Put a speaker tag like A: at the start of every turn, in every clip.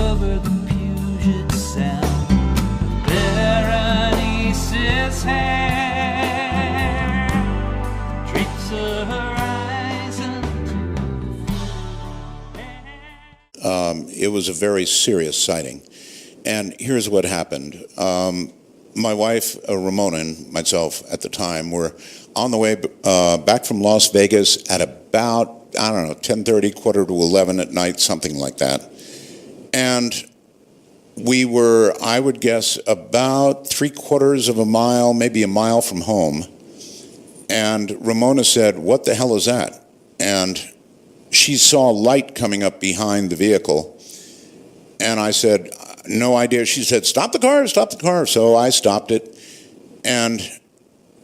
A: over the Puget Sound. Berenice's hair drapes the horizon.
B: It was a very serious sighting. And here's what happened. My wife, Ramona, and myself at the time were on the way back from Las Vegas at about, 10:30, quarter to 11 at night, something like that. And we were, I would guess, about 3/4 of a mile, maybe a mile from home. And Ramona said, "What the hell is that?" And she saw light coming up behind the vehicle. And I said, "No idea." She said, "Stop the car, stop the car." So I stopped it. And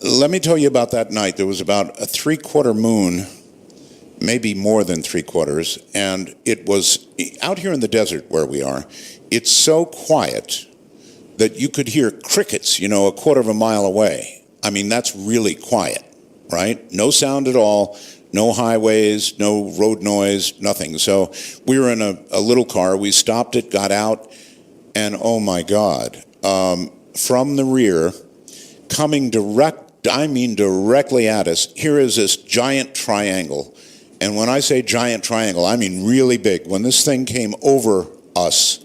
B: let me tell you about that night. There was about a 3/4 moon, maybe more than 3/4. And it was out here in the desert where we are. It's so quiet that you could hear crickets, a quarter of a mile away. I mean, that's really quiet, right? No sound at all. No highways, no road noise, nothing. So we were in a little car. We stopped it, got out, and oh my God, from the rear, coming directly at us, here is this giant triangle. And when I say giant triangle, I mean really big. When this thing came over us,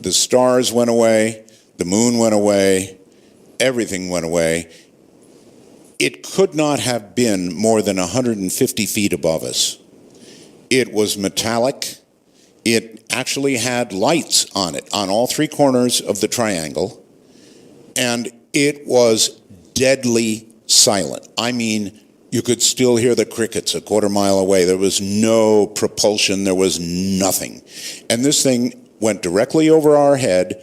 B: the stars went away, the moon went away, everything went away. It could not have been more than 150 feet above us. It was metallic. It actually had lights on it, on all 3 corners of the triangle. And it was deadly silent. I mean, you could still hear the crickets a quarter mile away. There was no propulsion. There was nothing. And this thing went directly over our head.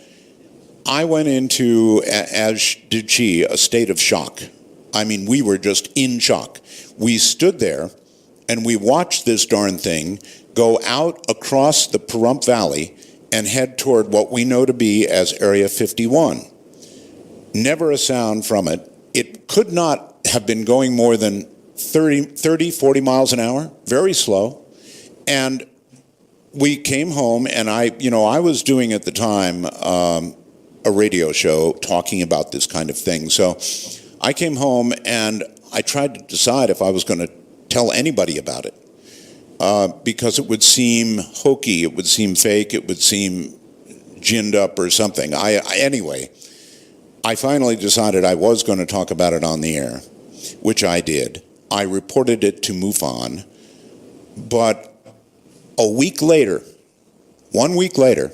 B: I went into, as did she, a state of shock. I mean, we were just in shock. We stood there and we watched this darn thing go out across the Pahrump Valley and head toward what we know to be as Area 51. Never a sound from it. It could not have been going more than 30, 40 miles an hour, very slow. And we came home and I was doing at the time a radio show talking about this kind of thing. So I came home and I tried to decide if I was going to tell anybody about it because it would seem hokey, it would seem fake, it would seem ginned up or something. Anyway, I finally decided I was going to talk about it on the air, which I did. I reported it to MUFON, but a week later, 1 week later,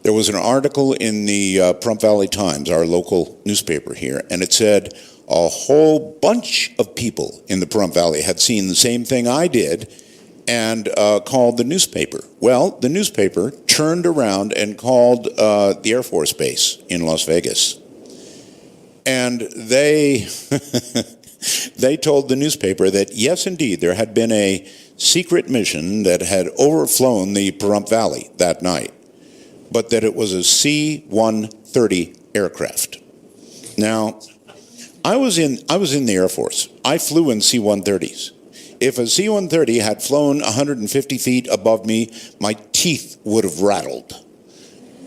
B: there was an article in the Pahrump Valley Times, our local newspaper here, and it said a whole bunch of people in the Pahrump Valley had seen the same thing I did and called the newspaper. Well, the newspaper turned around and called the Air Force Base in Las Vegas. And they they told the newspaper that, yes, indeed, there had been a secret mission that had overflown the Pahrump Valley that night, but that it was a C-130 aircraft. Now, I was in the Air Force. I flew in C-130s. If a C-130 had flown 150 feet above me, my teeth would have rattled.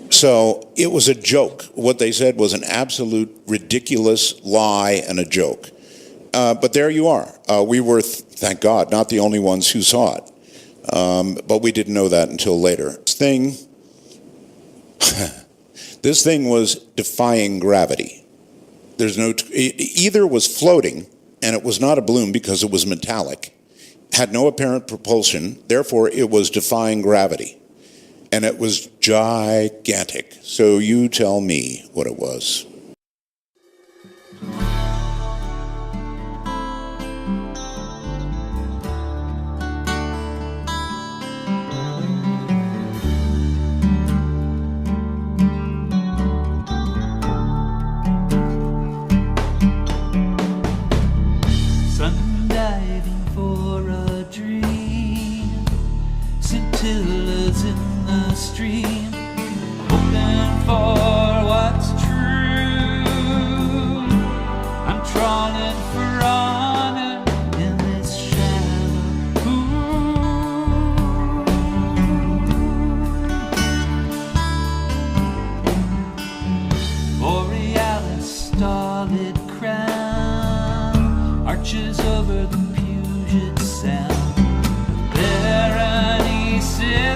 B: So it was a joke. What they said was an absolute ridiculous lie and a joke. But there you are. We were, thank God, not the only ones who saw it. But we didn't know that until later. This thing was defying gravity. It either was floating, and it was not a balloon because it was metallic, had no apparent propulsion, therefore it was defying gravity. And it was gigantic. So you tell me what it was.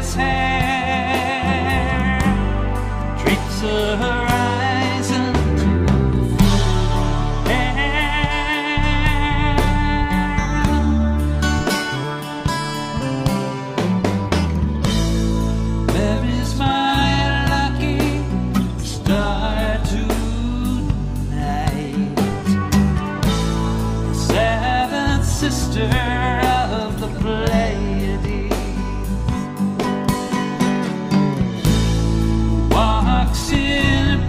A: his hair, treats the horizon to air. There is my lucky star tonight, seventh sister of the Pleiades, walks in